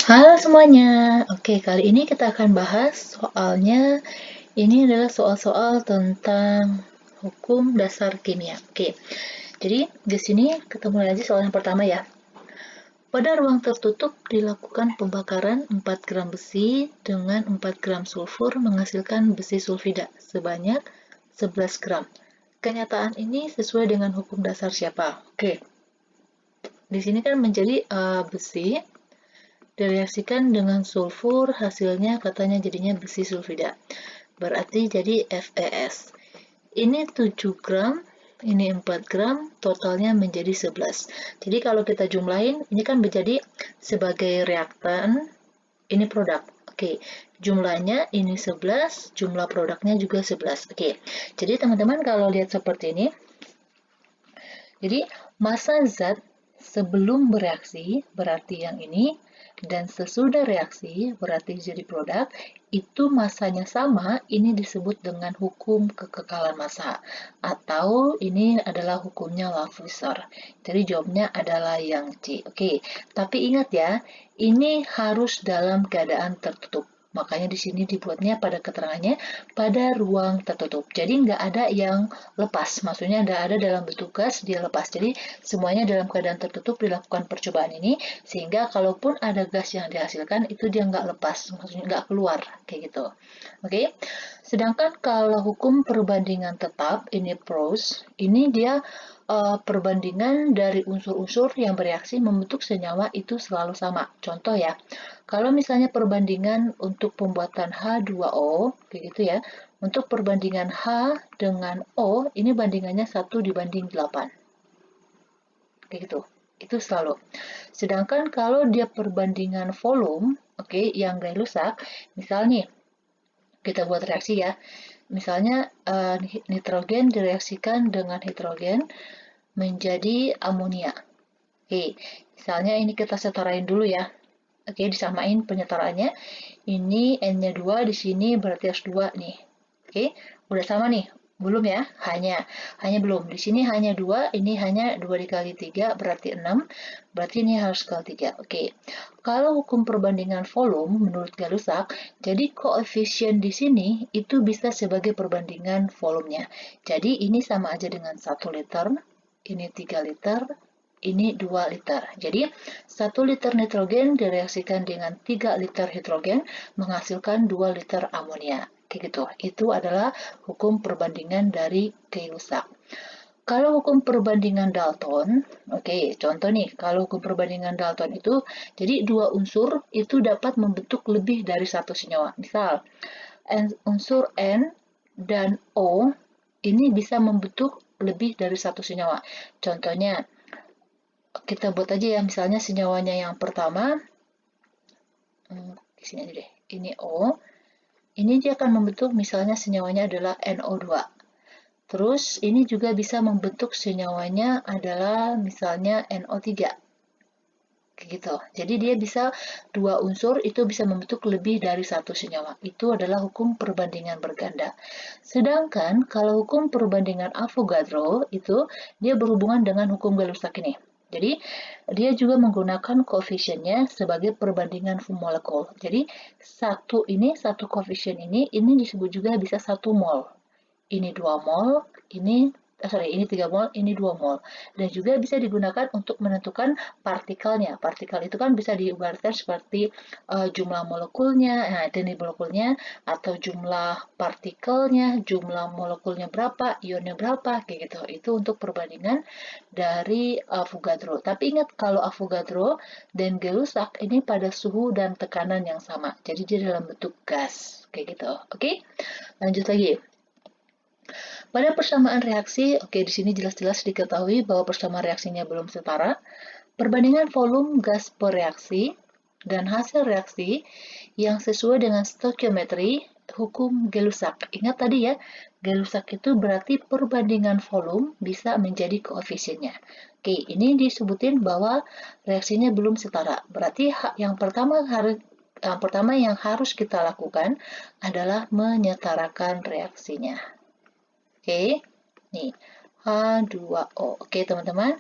Halo semuanya. Oke, kali ini kita akan bahas soalnya ini adalah soal-soal tentang hukum dasar kimia. Oke. Jadi di sini ketemu lagi soal yang pertama ya. Pada ruang tertutup dilakukan pembakaran 4 gram besi dengan 4 gram sulfur menghasilkan besi sulfida sebanyak 11 gram. Kenyataan ini sesuai dengan hukum dasar siapa? Oke. Di sini kan menjadi besi direaksikan dengan sulfur, hasilnya katanya jadinya besi sulfida. Berarti jadi FeS. Ini 7 gram, ini 4 gram, totalnya menjadi 11. Jadi kalau kita jumlahin, ini kan menjadi sebagai reaktan, ini produk. Oke, jumlahnya ini 11, jumlah produknya juga 11. Oke, jadi teman-teman kalau lihat seperti ini, jadi massa zat sebelum bereaksi berarti yang ini, dan sesudah reaksi berarti jadi produk, itu massanya sama, ini disebut dengan hukum kekekalan massa. Atau ini adalah hukumnya Lavoisier. Jadi jawabnya adalah yang C. Oke, tapi ingat ya, ini harus dalam keadaan tertutup. Makanya di sini dibuatnya pada keterangannya pada ruang tertutup. Jadi nggak ada yang lepas, maksudnya nggak ada dalam bentuk gas dia lepas. Jadi semuanya dalam keadaan tertutup dilakukan percobaan ini, sehingga kalaupun ada gas yang dihasilkan itu dia nggak lepas, maksudnya nggak keluar kayak gitu. Oke, sedangkan kalau hukum perbandingan tetap ini pros, ini dia perbandingan dari unsur-unsur yang bereaksi membentuk senyawa itu selalu sama. Contoh ya, kalau misalnya perbandingan untuk pembuatan H2O, kayak gitu ya, untuk perbandingan H dengan O, ini bandingannya 1:8. Kayak gitu. Itu selalu. Sedangkan kalau dia perbandingan volume, oke, yang gak rusak, misalnya kita buat reaksi ya. Misalnya nitrogen direaksikan dengan hidrogen menjadi amonia. Oke, misalnya ini kita setarain dulu ya. Oke, disamain penyetaraannya. Ini N-nya 2, di sini berarti harus 2 nih. Oke, udah sama nih. Belum ya? Hanya belum. Di sini hanya 2, ini hanya 2 dikali 3 berarti 6. Berarti ini harus kali 3. Oke. Kalau hukum perbandingan volume menurut Gay-Lussac, jadi koefisien di sini itu bisa sebagai perbandingan volumenya. Jadi ini sama aja dengan 1 liter, ini 3 liter, ini 2 liter. Jadi 1 liter nitrogen direaksikan dengan 3 liter hidrogen menghasilkan 2 liter amonia. Kayak gitu. Itu adalah hukum perbandingan dari Gay-Lussac. Kalau hukum perbandingan Dalton, oke, contoh nih, kalau hukum perbandingan Dalton itu, jadi dua unsur itu dapat membentuk lebih dari satu senyawa. Misal, unsur N dan O ini bisa membentuk lebih dari satu senyawa. Contohnya, kita buat aja ya, misalnya senyawanya yang pertama, di sini aja deh, ini O, ini dia akan membentuk misalnya senyawanya adalah NO2. Terus ini juga bisa membentuk senyawanya adalah misalnya NO3. Gitu. Jadi dia bisa dua unsur itu bisa membentuk lebih dari satu senyawa. Itu adalah hukum perbandingan berganda. Sedangkan kalau hukum perbandingan Avogadro itu dia berhubungan dengan hukum Gay-Lussac ini. Jadi dia juga menggunakan koefisiennya sebagai perbandingan molekul. Jadi satu koefisien ini disebut juga bisa 1 mol. Ini 2 mol, ini 3 mol, ini 2 mol. Dan juga bisa digunakan untuk menentukan partikelnya. Partikel itu kan bisa diibaratkan seperti jumlah molekulnya, nah ini molekulnya, atau jumlah partikelnya, jumlah molekulnya berapa, ionnya berapa, kayak gitu. Itu untuk perbandingan dari Avogadro. Tapi ingat kalau Avogadro dan Gay-Lussac ini pada suhu dan tekanan yang sama. Jadi dia dalam bentuk gas, kayak gitu. Oke? Lanjut lagi. Pada persamaan reaksi, oke di sini jelas-jelas diketahui bahwa persamaan reaksinya belum setara. Perbandingan volume gas per reaksi dan hasil reaksi yang sesuai dengan stoikiometri hukum Gay-Lussac. Ingat tadi ya, Gay-Lussac itu berarti perbandingan volume bisa menjadi koefisiennya. Oke, ini disebutin bahwa reaksinya belum setara. Berarti yang pertama yang harus kita lakukan adalah menyetarakan reaksinya. Oke, nih H2O. Oke, teman-teman,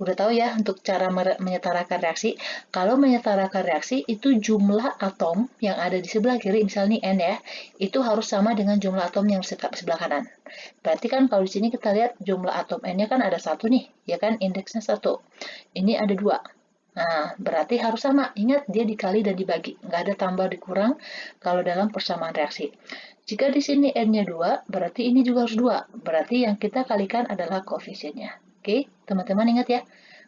udah tahu ya untuk cara menyetarakan reaksi. Kalau menyetarakan reaksi, itu jumlah atom yang ada di sebelah kiri, misalnya N ya, itu harus sama dengan jumlah atom yang sebelah kanan. Berarti kan kalau di sini kita lihat jumlah atom N-nya kan ada 1 nih, ya kan, indeksnya 1. Ini ada 2. Nah, berarti harus sama. Ingat, dia dikali dan dibagi. Nggak ada tambah dikurang kalau dalam persamaan reaksi. Jika di sini N-nya 2, berarti ini juga harus 2. Berarti yang kita kalikan adalah koefisiennya. Oke, teman-teman ingat ya.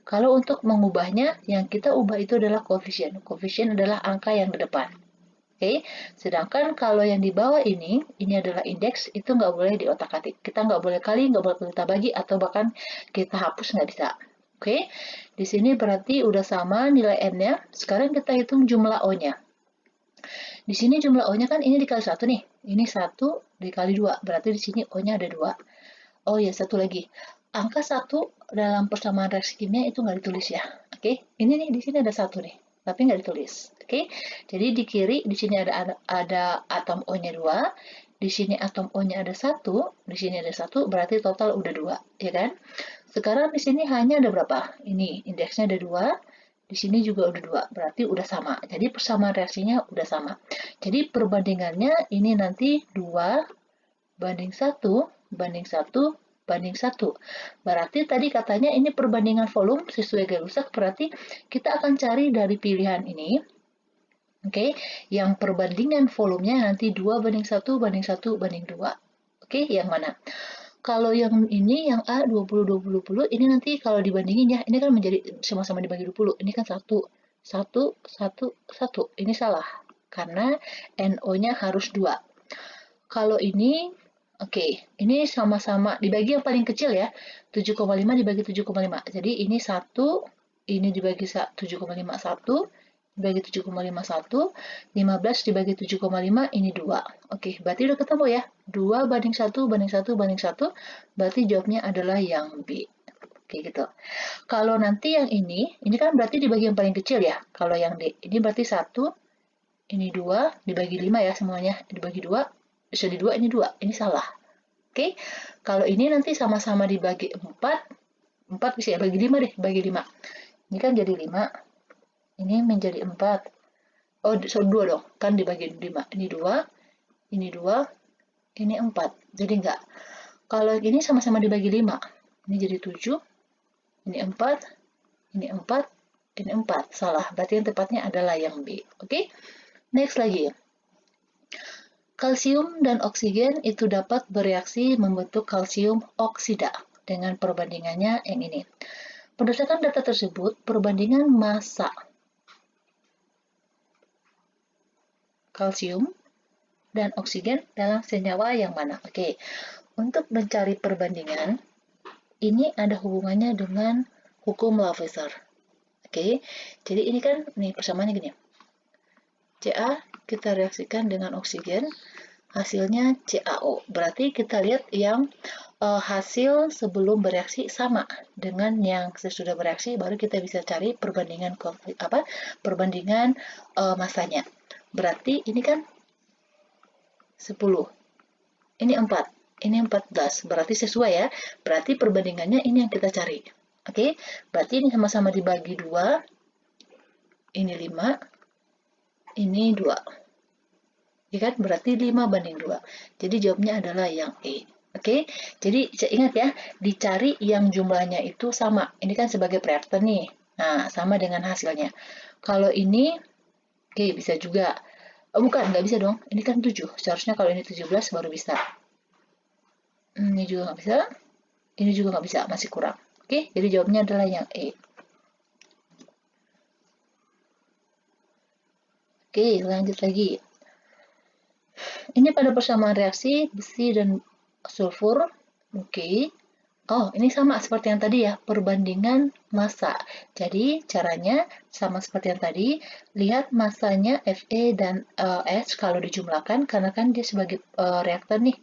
Kalau untuk mengubahnya, yang kita ubah itu adalah koefisien. Koefisien adalah angka yang di depan. Oke, sedangkan kalau yang di bawah ini adalah indeks, itu nggak boleh diotak-atik. Kita nggak boleh kali, nggak boleh kita bagi, atau bahkan kita hapus nggak bisa. Oke, di sini berarti udah sama nilai N-nya. Sekarang kita hitung jumlah O-nya. Di sini jumlah O-nya kan ini dikali 1 nih. Ini 1 dikali 2. Berarti di sini O-nya ada 2. Oh ya, satu lagi. Angka 1 dalam persamaan reaksi kimia itu nggak ditulis ya. Oke, ini nih di sini ada 1 nih, tapi nggak ditulis. Oke, jadi di kiri di sini ada atom O-nya 2. Di sini atom O-nya ada 1, di sini ada 1, berarti total udah 2, ya kan? Sekarang di sini hanya ada berapa? Ini indeksnya ada 2. Di sini juga udah 2, berarti udah sama. Jadi persamaan reaksinya udah sama. Jadi perbandingannya ini nanti 2 banding 1 banding 1 banding 1. Berarti tadi katanya ini perbandingan volume sesuai gaya rusak, berarti kita akan cari dari pilihan ini. Oke, yang perbandingan volumenya nanti 2 banding 1 banding 1 banding 2. Oke, yang mana? Kalau yang ini, yang A, 20, 20, 20, ini nanti kalau dibandingin ya, ini kan menjadi sama-sama dibagi 20. Ini kan 1, 1, 1, 1. Ini salah, karena NO-nya harus 2. Kalau ini, oke, ini sama-sama dibagi yang paling kecil ya, 7,5 dibagi 7,5. Jadi ini 1, ini dibagi 7,5, 1, dibagi 7,51, 15 dibagi 7,5, ini 2. Oke, berarti udah ketemu ya. 2 banding 1 banding 1 banding 1, berarti jawabnya adalah yang B. Oke, gitu. Kalau nanti yang ini kan berarti dibagi yang paling kecil ya. Kalau yang D, ini berarti 1, ini 2, dibagi 5 ya semuanya. Dibagi 2, bisa di 2, ini 2. Ini salah. Oke, kalau ini nanti sama-sama dibagi 4, 4 bisa ya, bagi 5 deh, bagi 5. Ini kan jadi 5, ini menjadi 4. Oh, 2 dong, kan dibagi 5. Ini 2, ini 2, ini 4. Jadi enggak. Kalau ini sama-sama dibagi 5, ini jadi 7, ini 4, ini 4, ini 4. Salah, berarti yang tepatnya adalah yang B. Oke, next lagi. Kalsium dan oksigen itu dapat bereaksi membentuk kalsium oksida dengan perbandingannya yang ini. Berdasarkan data tersebut, perbandingan massa kalsium dan oksigen dalam senyawa yang mana? Oke, untuk mencari perbandingan, ini ada hubungannya dengan hukum Lavoisier. Oke, jadi ini kan, nih persamaannya gini. Ca kita reaksikan dengan oksigen, hasilnya CaO. Berarti kita lihat yang hasil sebelum bereaksi sama dengan yang sesudah bereaksi, baru kita bisa cari perbandingan perbandingan masanya. Berarti ini kan 10, ini 4, ini 14, berarti sesuai ya. Berarti perbandingannya ini yang kita cari. Oke, berarti ini sama-sama dibagi 2, ini 5, ini 2. Ya kan? Berarti 5 banding 2. Jadi jawabnya adalah yang E. Oke, jadi ingat ya, dicari yang jumlahnya itu sama. Ini kan sebagai reaktor nih. Nah, sama dengan hasilnya. Kalau ini, oke, bisa juga. Oh, bukan, nggak bisa dong. Ini kan 7. Seharusnya kalau ini 17 baru bisa. Ini juga nggak bisa. Ini juga nggak bisa, masih kurang. Oke, jadi jawabnya adalah yang E. Oke, lanjut lagi. Ini pada persamaan reaksi besi dan sulfur. Oke. Oh, ini sama seperti yang tadi ya, perbandingan massa. Jadi, caranya sama seperti yang tadi, lihat massanya Fe dan S kalau dijumlahkan, karena kan dia sebagai reaktor nih.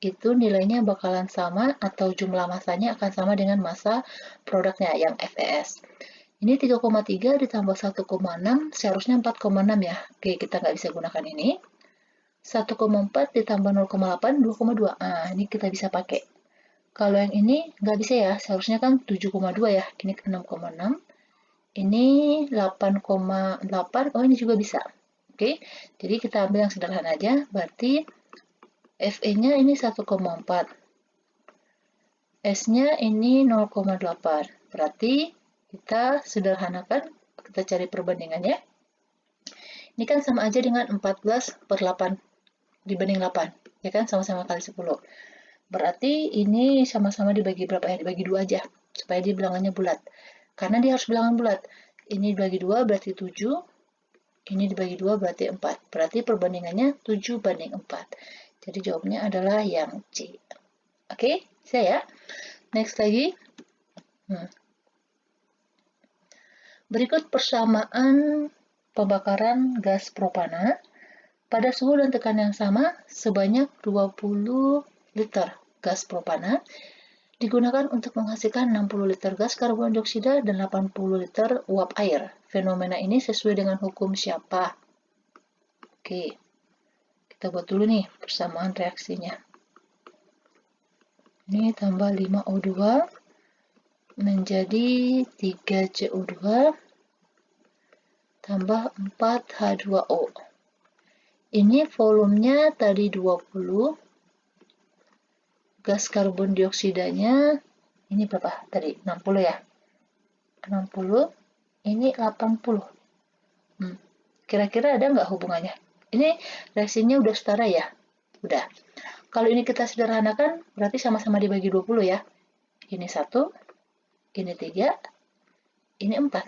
Itu nilainya bakalan sama atau jumlah massanya akan sama dengan massa produknya yang FeS. Ini 3,3 ditambah 1,6, seharusnya 4,6 ya. Oke, kita nggak bisa gunakan ini. 1,4 ditambah 0,8, 2,2. Nah, ini kita bisa pakai. Kalau yang ini nggak bisa ya, seharusnya kan 7,2 ya, ini 6,6, ini 8,8, oh ini juga bisa. Oke, jadi kita ambil yang sederhana aja, berarti Fe-nya ini 1,4, S-nya ini 0,8, berarti kita sederhanakan, kita cari perbandingannya. Ini kan sama aja dengan 14/8 dibanding 8, ya kan, sama-sama kali 10. Berarti ini sama-sama dibagi berapa ya? Dibagi 2 aja, supaya dia bilangannya bulat. Karena dia harus bilangan bulat. Ini dibagi 2 berarti 7, ini dibagi 2 berarti 4. Berarti perbandingannya 7/4. Jadi jawabnya adalah yang C. Oke, saya. Next lagi. Berikut persamaan pembakaran gas propana pada suhu dan tekanan yang sama sebanyak 20 liter gas propana digunakan untuk menghasilkan 60 liter gas karbon dioksida dan 80 liter uap air. Fenomena ini sesuai dengan hukum siapa? Oke, kita buat dulu nih persamaan reaksinya. Ini tambah 5O2 menjadi 3CO2 tambah 4H2O. Ini volumenya tadi 20, gas karbon dioksidanya ini berapa tadi? 60 ya? 60, ini 80. Kira-kira ada nggak hubungannya? Ini reaksinya udah setara ya? Udah. Kalau ini kita sederhanakan, berarti sama-sama dibagi 20 ya. Ini 1, ini 3, ini 4.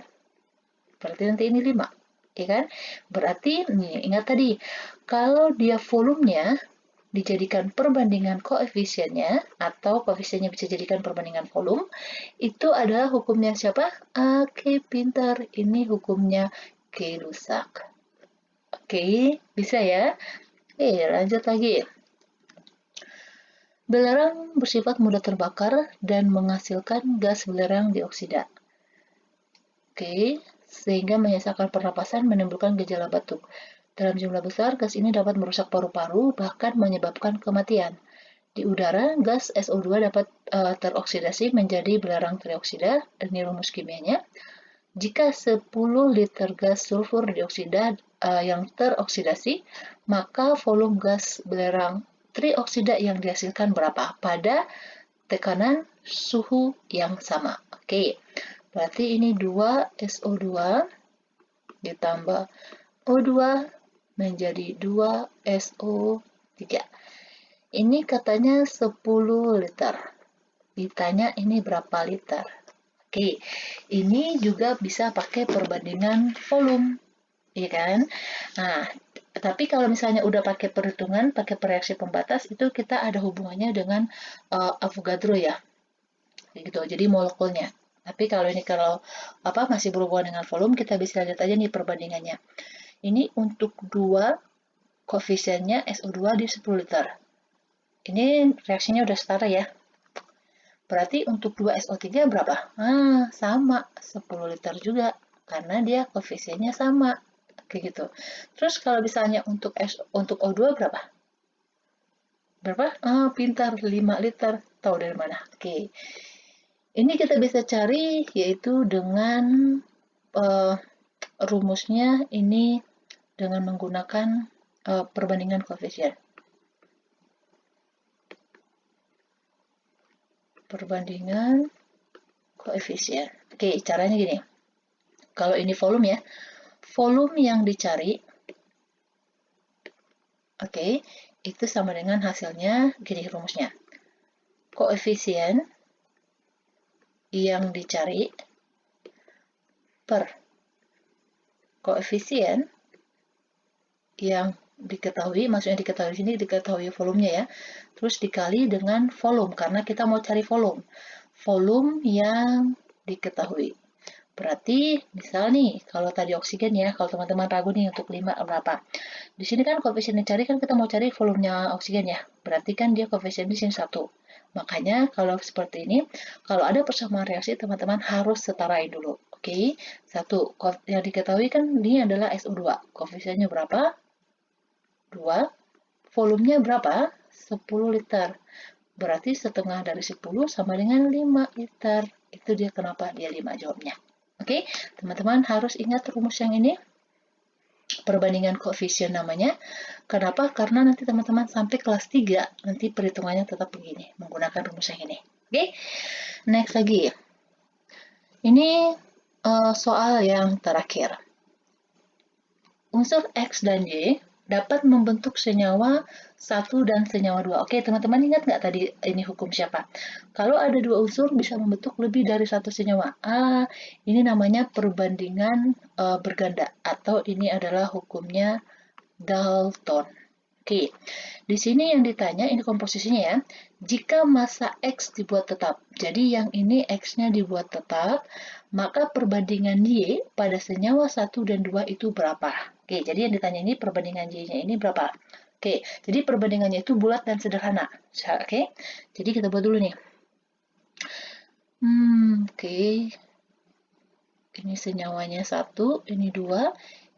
Berarti nanti ini 5. Ya kan? Berarti, nih, ingat tadi, kalau dia volumenya dijadikan perbandingan koefisiennya, atau koefisiennya bisa jadikan perbandingan volume, itu adalah hukumnya siapa? Oke, pintar. Ini hukumnya Gay-Lussac. Oke, bisa ya? Oke, lanjut lagi. Belerang bersifat mudah terbakar dan menghasilkan gas belerang dioksida. Oke, sehingga menyisakan pernapasan menimbulkan gejala batuk. Dalam jumlah besar, gas ini dapat merusak paru-paru, bahkan menyebabkan kematian. Di udara, gas SO2 dapat teroksidasi menjadi belerang trioksida, ini rumus kimianya. Jika 10 liter gas sulfur dioksida yang teroksidasi, maka volume gas belerang trioksida yang dihasilkan berapa? Pada tekanan suhu yang sama. Oke, berarti ini 2 SO2 ditambah O2 menjadi 2 SO3. Ini katanya 10 liter. Ditanya ini berapa liter? Oke, ini juga bisa pakai perbandingan volume, ya kan? Nah, tapi kalau misalnya udah pakai perhitungan, pakai reaksi pembatas, itu kita ada hubungannya dengan Avogadro ya, gitu. Jadi molekulnya. Tapi kalau ini masih berhubungan dengan volume, kita bisa lihat aja nih perbandingannya. Ini untuk 2 koefisiennya SO2 di 10 liter. Ini reaksinya udah setara ya. Berarti untuk 2 SO3 berapa? Sama, 10 liter juga, karena dia koefisiennya sama. Kayak gitu. Terus kalau misalnya untuk O2 berapa? Berapa? Pintar, 5 liter. Tahu dari mana? Oke. Ini kita bisa cari yaitu dengan rumusnya ini dengan menggunakan perbandingan koefisien. Perbandingan koefisien. Oke, caranya gini. Kalau ini volume ya, volume yang dicari, oke, itu sama dengan hasilnya gini rumusnya. Koefisien yang dicari per koefisien yang diketahui, maksudnya diketahui di sini diketahui volumenya ya, terus dikali dengan volume karena kita mau cari volume yang diketahui. Berarti misal nih, kalau tadi oksigen ya, kalau teman-teman ragu nih untuk 5 berapa. Di sini kan koefisien dicari kan kita mau cari volumenya oksigen ya. Berarti kan dia koefisien di sini 1. Makanya kalau seperti ini, kalau ada persamaan reaksi teman-teman harus setarain dulu. Oke, 1. Yang diketahui kan ini adalah SO2. Koefisiennya berapa? 2. Volumenya berapa? 10 liter. berarti setengah dari 10 sama dengan 5 liter. Itu dia kenapa dia 5 jawabnya. Oke, teman-teman harus ingat rumus yang ini, perbandingan koefisien namanya. Kenapa? Karena nanti teman-teman sampai kelas 3, nanti perhitungannya tetap begini, menggunakan rumus yang ini. Oke, next lagi. Ini soal yang terakhir. Unsur X dan Y dapat membentuk senyawa 1 dan senyawa 2. Oke, teman-teman ingat nggak tadi ini hukum siapa? Kalau ada 2 unsur bisa membentuk lebih dari 1 senyawa. Ini namanya perbandingan berganda, atau ini adalah hukumnya Dalton. Oke, di sini yang ditanya ini komposisinya ya. Jika massa X dibuat tetap, jadi yang ini X-nya dibuat tetap, maka perbandingan Y pada senyawa 1 dan 2 itu berapa? Oke, jadi yang ditanya ini perbandingan Y-nya ini berapa? Oke, jadi perbandingannya itu bulat dan sederhana. Oke, jadi kita buat dulu nih. Oke. Ini senyawanya 1, ini 2.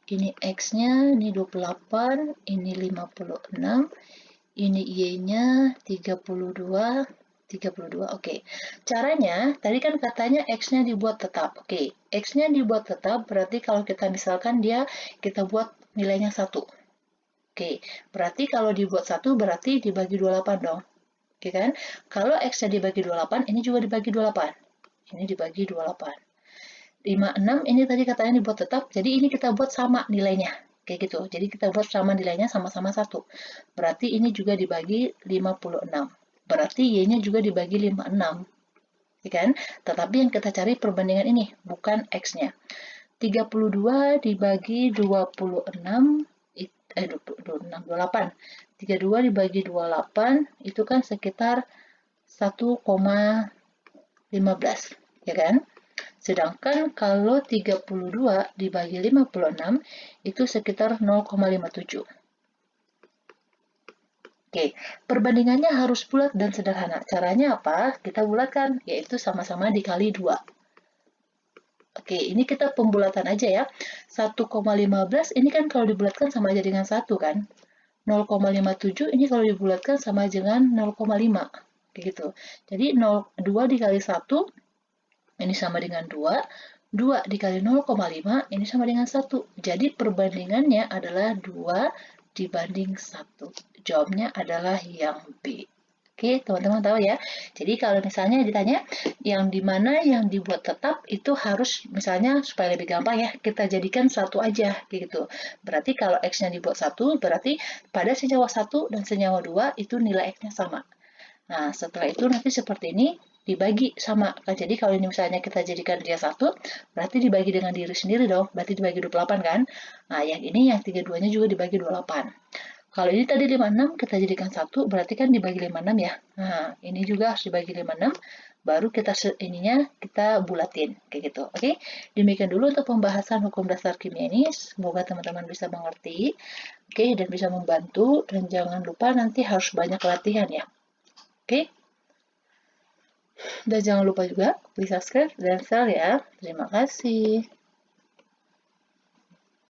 Ini X-nya, ini 28, ini 56, ini Y-nya 32, 32. Oke. Caranya, tadi kan katanya X-nya dibuat tetap. Oke, X-nya dibuat tetap berarti kalau kita misalkan kita buat nilainya 1. Oke, berarti kalau dibuat 1 berarti dibagi 28 dong. Oke kan? Kalau X-nya dibagi 28, ini juga dibagi 28. Ini dibagi 28. 56 ini tadi katanya dibuat tetap, jadi ini kita buat sama nilainya, kayak gitu. Jadi kita buat sama nilainya sama-sama 1. Berarti ini juga dibagi 56. Berarti Y-nya juga dibagi 56. Ya kan? Tetapi yang kita cari perbandingan ini, bukan X-nya. 32 dibagi 26, 28. 32 dibagi 28, itu kan sekitar 1,15, ya kan? Sedangkan kalau 32 dibagi 56 itu sekitar 0,57. Oke, perbandingannya harus bulat dan sederhana. Caranya apa? Kita bulatkan, yaitu sama-sama dikali 2. Oke, ini kita pembulatan aja ya. 1,15 ini kan kalau dibulatkan sama aja dengan 1 kan. 0,57 ini kalau dibulatkan sama dengan 0,5. Gitu. Jadi 2 dikali 1 ini sama dengan 2, 2 dikali 0,5, ini sama dengan 1. Jadi perbandingannya adalah 2 dibanding 1. Jawabnya adalah yang B. Oke, teman-teman tahu ya. Jadi kalau misalnya ditanya yang dimana yang dibuat tetap itu harus misalnya supaya lebih gampang ya, kita jadikan 1 aja gitu. Berarti kalau X-nya dibuat 1, berarti pada senyawa 1 dan senyawa 2 itu nilai X-nya sama. Nah, setelah itu nanti seperti ini dibagi sama. Nah, jadi kalau ini misalnya kita jadikan dia 1, berarti dibagi dengan diri sendiri dong. Berarti dibagi 28 kan? Nah, yang ini yang 32-nya juga dibagi 28. Kalau ini tadi 56, kita jadikan 1, berarti kan dibagi 56 ya. Nah, ini juga harus dibagi 56, baru kita bulatin, kayak gitu. Oke, demikian dulu untuk pembahasan hukum dasar kimia ini. Semoga teman-teman bisa mengerti, oke, dan bisa membantu. Dan jangan lupa nanti harus banyak latihan ya. Oke, dan jangan lupa juga di subscribe dan share ya. Terima kasih.